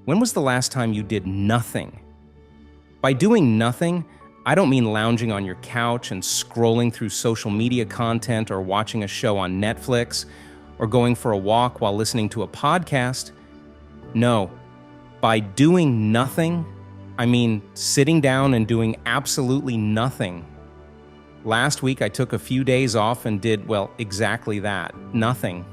When was the last time you did nothing? By doing nothing, I don't mean lounging on your couch and scrolling through social media content or watching a show on Netflix or going for a walk while listening to a podcast. No, by doing nothing, I mean sitting down and doing absolutely nothing. Last week, I took a few days off and did, well, exactly that, nothing.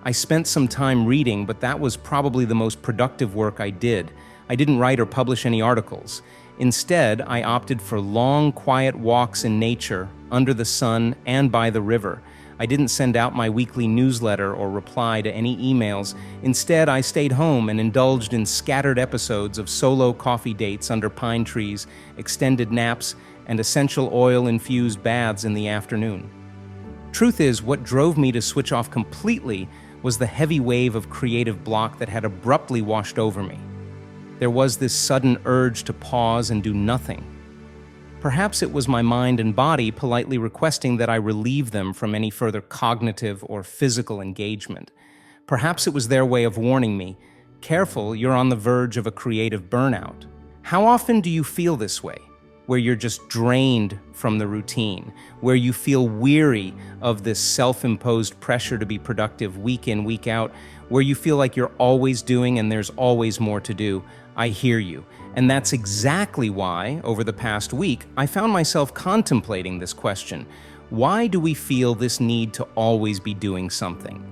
I spent some time reading, but that was probably the most productive work I did. I didn't write or publish any articles. Instead, I opted for long, quiet walks in nature, under the sun, and by the river. I didn't send out my weekly newsletter or reply to any emails. Instead, I stayed home and indulged in scattered episodes of solo coffee dates under pine trees, extended naps, and essential oil-infused baths in the afternoon. Truth is, what drove me to switch off completely was the heavy wave of creative block that had abruptly washed over me. There was this sudden urge to pause and do nothing. Perhaps it was my mind and body politely requesting that I relieve them from any further cognitive or physical engagement. Perhaps it was their way of warning me, careful, you're on the verge of a creative burnout. How often do you feel this way? Where you're just drained from the routine, where you feel weary of this self-imposed pressure to be productive week in, week out, where you feel like you're always doing and there's always more to do. I hear you. And that's exactly why, over the past week, I found myself contemplating this question. Why do we feel this need to always be doing something?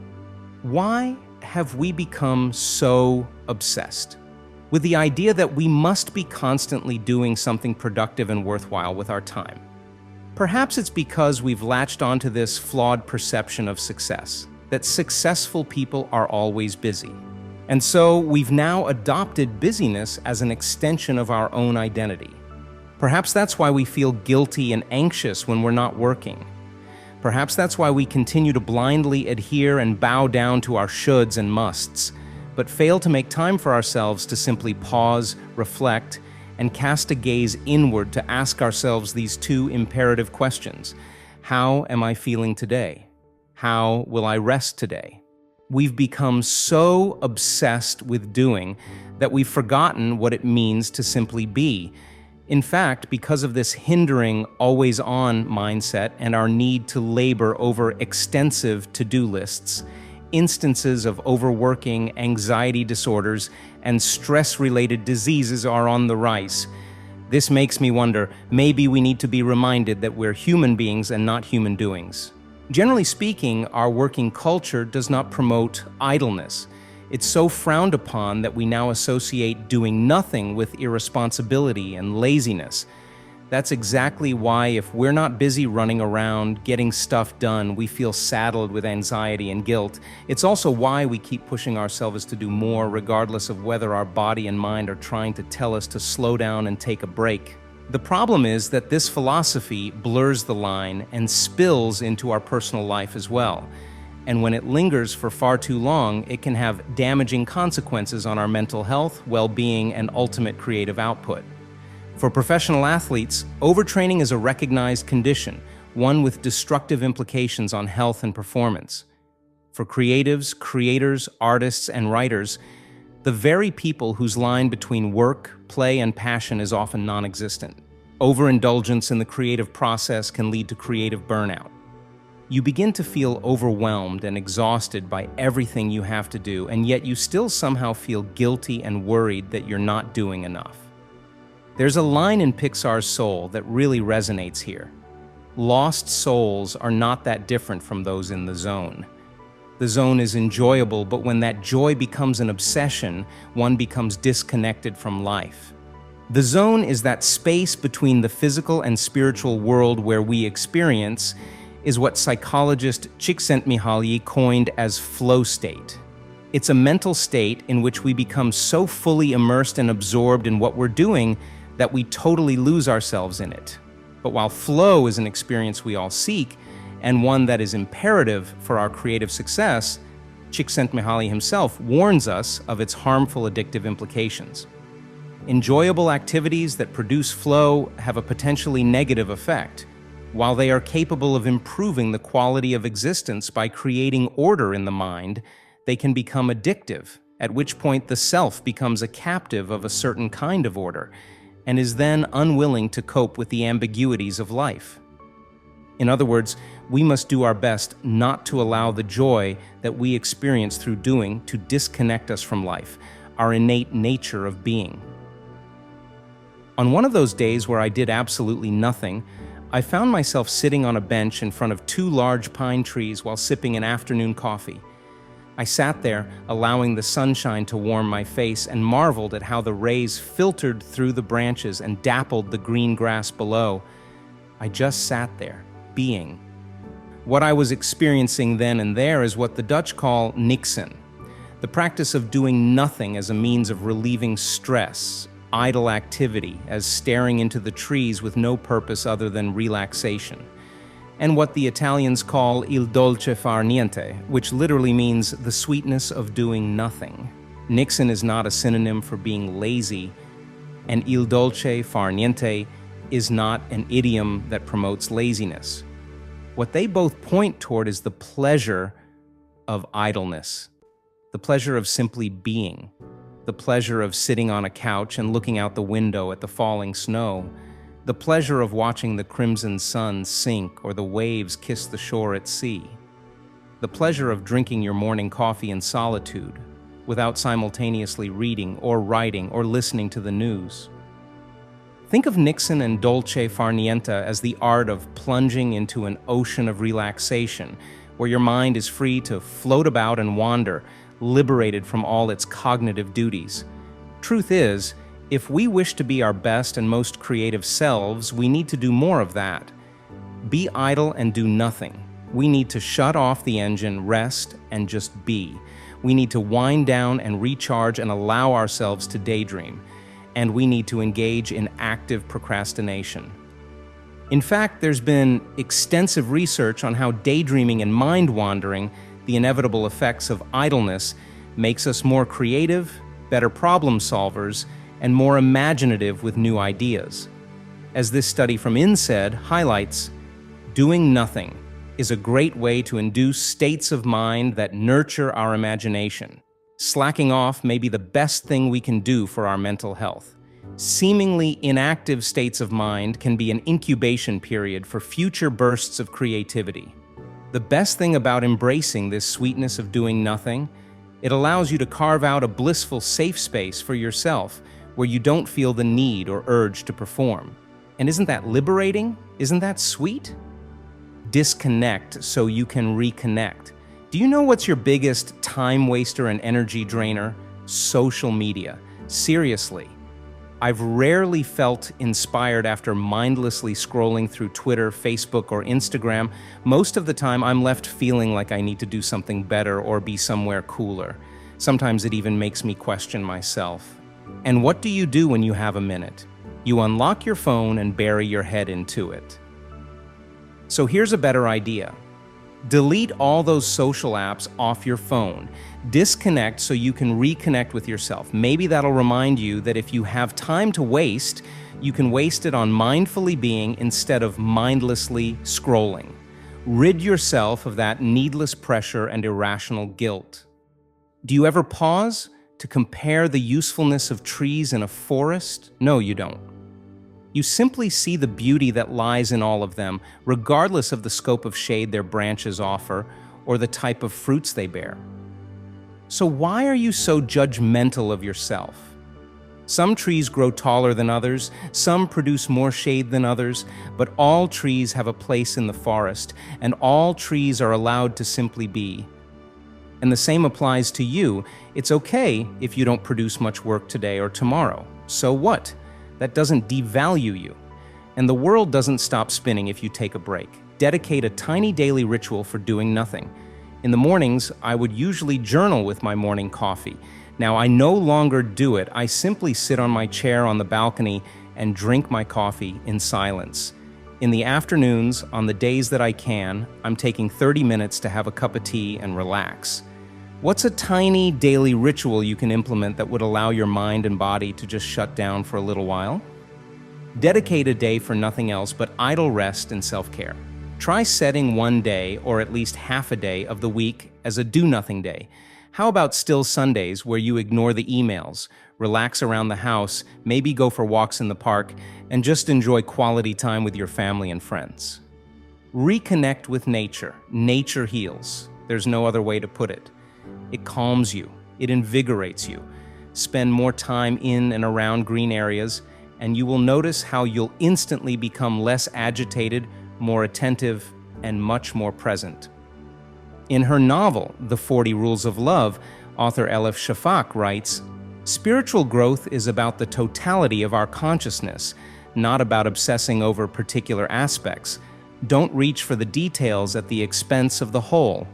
Why have we become so obsessed with the idea that we must be constantly doing something productive and worthwhile with our time? Perhaps it's because we've latched onto this flawed perception of success, that successful people are always busy. And so we've now adopted busyness as an extension of our own identity. Perhaps that's why we feel guilty and anxious when we're not working. Perhaps that's why we continue to blindly adhere and bow down to our shoulds and musts, but fail to make time for ourselves to simply pause, reflect, and cast a gaze inward to ask ourselves these two imperative questions. How am I feeling today? How will I rest today? We've become so obsessed with doing that we've forgotten what it means to simply be. In fact, because of this hindering, always-on mindset and our need to labor over extensive to-do lists, instances of overworking, anxiety disorders, and stress-related diseases are on the rise. This makes me wonder, maybe we need to be reminded that we're human beings and not human doings. Generally speaking, our working culture does not promote idleness. It's so frowned upon that we now associate doing nothing with irresponsibility and laziness. That's exactly why if we're not busy running around, getting stuff done, we feel saddled with anxiety and guilt. It's also why we keep pushing ourselves to do more, regardless of whether our body and mind are trying to tell us to slow down and take a break. The problem is that this philosophy blurs the line and spills into our personal life as well. And when it lingers for far too long, it can have damaging consequences on our mental health, well-being, and ultimate creative output. For professional athletes, overtraining is a recognized condition, one with destructive implications on health and performance. For creatives, creators, artists, and writers, the very people whose line between work, play, and passion is often non-existent. Overindulgence in the creative process can lead to creative burnout. You begin to feel overwhelmed and exhausted by everything you have to do, and yet you still somehow feel guilty and worried that you're not doing enough. There's a line in Pixar's Soul that really resonates here. Lost souls are not that different from those in the zone. The zone is enjoyable, but when that joy becomes an obsession, one becomes disconnected from life. The zone is that space between the physical and spiritual world where we experience is what psychologist Csikszentmihalyi coined as flow state. It's a mental state in which we become so fully immersed and absorbed in what we're doing that we totally lose ourselves in it. But while flow is an experience we all seek, and one that is imperative for our creative success, Csikszentmihalyi himself warns us of its harmful addictive implications. Enjoyable activities that produce flow have a potentially negative effect. While they are capable of improving the quality of existence by creating order in the mind, they can become addictive at which point the self becomes a captive of a certain kind of order and is then unwilling to cope with the ambiguities of life. In other words, we must do our best not to allow the joy that we experience through doing to disconnect us from life, our innate nature of being. On one of those days where I did absolutely nothing, I found myself sitting on a bench in front of two large pine trees while sipping an afternoon coffee. I sat there, allowing the sunshine to warm my face, and marveled at how the rays filtered through the branches and dappled the green grass below. I just sat there, being. What I was experiencing then and there is what the Dutch call Nixon, the practice of doing nothing as a means of relieving stress, idle activity, as staring into the trees with no purpose other than relaxation, and what the Italians call il dolce far niente, which literally means the sweetness of doing nothing. Nixon is not a synonym for being lazy, and il dolce far niente is not an idiom that promotes laziness. What they both point toward is the pleasure of idleness, the pleasure of simply being, the pleasure of sitting on a couch and looking out the window at the falling snow, the pleasure of watching the crimson sun sink or the waves kiss the shore at sea, the pleasure of drinking your morning coffee in solitude without simultaneously reading or writing or listening to the news. Think of Nixon and dolce far niente as the art of plunging into an ocean of relaxation, where your mind is free to float about and wander, liberated from all its cognitive duties. Truth is, if we wish to be our best and most creative selves, we need to do more of that. Be idle and do nothing. We need to shut off the engine, rest, and just be. We need to wind down and recharge and allow ourselves to daydream. And we need to engage in active procrastination. In fact, there's been extensive research on how daydreaming and mind-wandering, the inevitable effects of idleness, makes us more creative, better problem solvers, and more imaginative with new ideas. As this study from INSEAD highlights, doing nothing is a great way to induce states of mind that nurture our imagination. Slacking off may be the best thing we can do for our mental health. Seemingly inactive states of mind can be an incubation period for future bursts of creativity. The best thing about embracing this sweetness of doing nothing, it allows you to carve out a blissful safe space for yourself where you don't feel the need or urge to perform. And isn't that liberating? Isn't that sweet? Disconnect so you can reconnect. Do you know what's your biggest time waster and energy drainer? Social media. Seriously. I've rarely felt inspired after mindlessly scrolling through Twitter, Facebook, or Instagram. Most of the time, I'm left feeling like I need to do something better or be somewhere cooler. Sometimes it even makes me question myself. And what do you do when you have a minute? You unlock your phone and bury your head into it. So here's a better idea. Delete all those social apps off your phone. Disconnect so you can reconnect with yourself. Maybe that'll remind you that if you have time to waste, you can waste it on mindfully being instead of mindlessly scrolling. Rid yourself of that needless pressure and irrational guilt. Do you ever pause to compare the usefulness of trees in a forest? No, you don't. You simply see the beauty that lies in all of them, regardless of the scope of shade their branches offer or the type of fruits they bear. So why are you so judgmental of yourself? Some trees grow taller than others, some produce more shade than others, but all trees have a place in the forest, and all trees are allowed to simply be. And the same applies to you. It's okay if you don't produce much work today or tomorrow. So what? That doesn't devalue you. And the world doesn't stop spinning if you take a break. Dedicate a tiny daily ritual for doing nothing. In the mornings, I would usually journal with my morning coffee. Now, I no longer do it. I simply sit on my chair on the balcony and drink my coffee in silence. In the afternoons, on the days that I can, I'm taking 30 minutes to have a cup of tea and relax. What's a tiny daily ritual you can implement that would allow your mind and body to just shut down for a little while? Dedicate a day for nothing else but idle rest and self-care. Try setting one day, or at least half a day of the week, as a do-nothing day. How about still Sundays where you ignore the emails, relax around the house, maybe go for walks in the park, and just enjoy quality time with your family and friends? Reconnect with nature. Nature heals. There's no other way to put it. It calms you. It invigorates you. Spend more time in and around green areas, and you will notice how you'll instantly become less agitated, more attentive, and much more present. In her novel, The 40 Rules of Love, author Elif Shafak writes, "Spiritual growth is about the totality of our consciousness, not about obsessing over particular aspects. Don't reach for the details at the expense of the whole."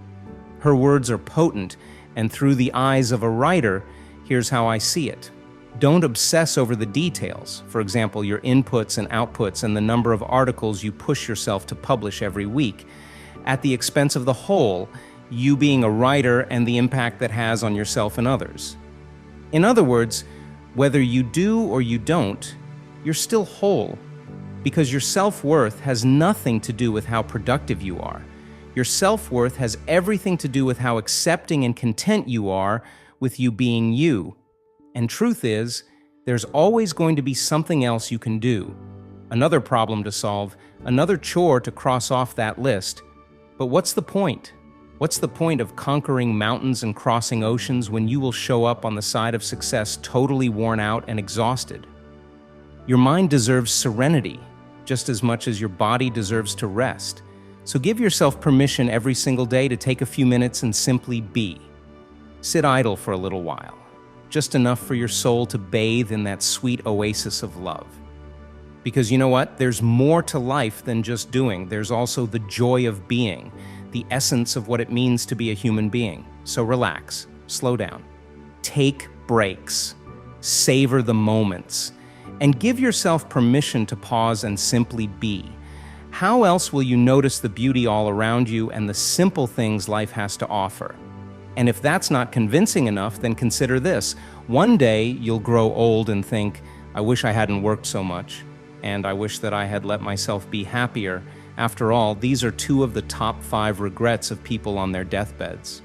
Her words are potent, and through the eyes of a writer, here's how I see it. Don't obsess over the details, for example, your inputs and outputs and the number of articles you push yourself to publish every week, at the expense of the whole, you being a writer and the impact that has on yourself and others. In other words, whether you do or you don't, you're still whole, because your self-worth has nothing to do with how productive you are. Your self-worth has everything to do with how accepting and content you are with you being you. And truth is, there's always going to be something else you can do, another problem to solve, another chore to cross off that list. But what's the point? What's the point of conquering mountains and crossing oceans when you will show up on the side of success totally worn out and exhausted? Your mind deserves serenity, just as much as your body deserves to rest. So give yourself permission every single day to take a few minutes and simply be. Sit idle for a little while, just enough for your soul to bathe in that sweet oasis of love. Because you know what? There's more to life than just doing. There's also the joy of being, the essence of what it means to be a human being. So relax, slow down, take breaks, savor the moments, and give yourself permission to pause and simply be. How else will you notice the beauty all around you and the simple things life has to offer? And if that's not convincing enough, then consider this. One day you'll grow old and think, I wish I hadn't worked so much, and I wish that I had let myself be happier. After all, these are two of the top 5 regrets of people on their deathbeds.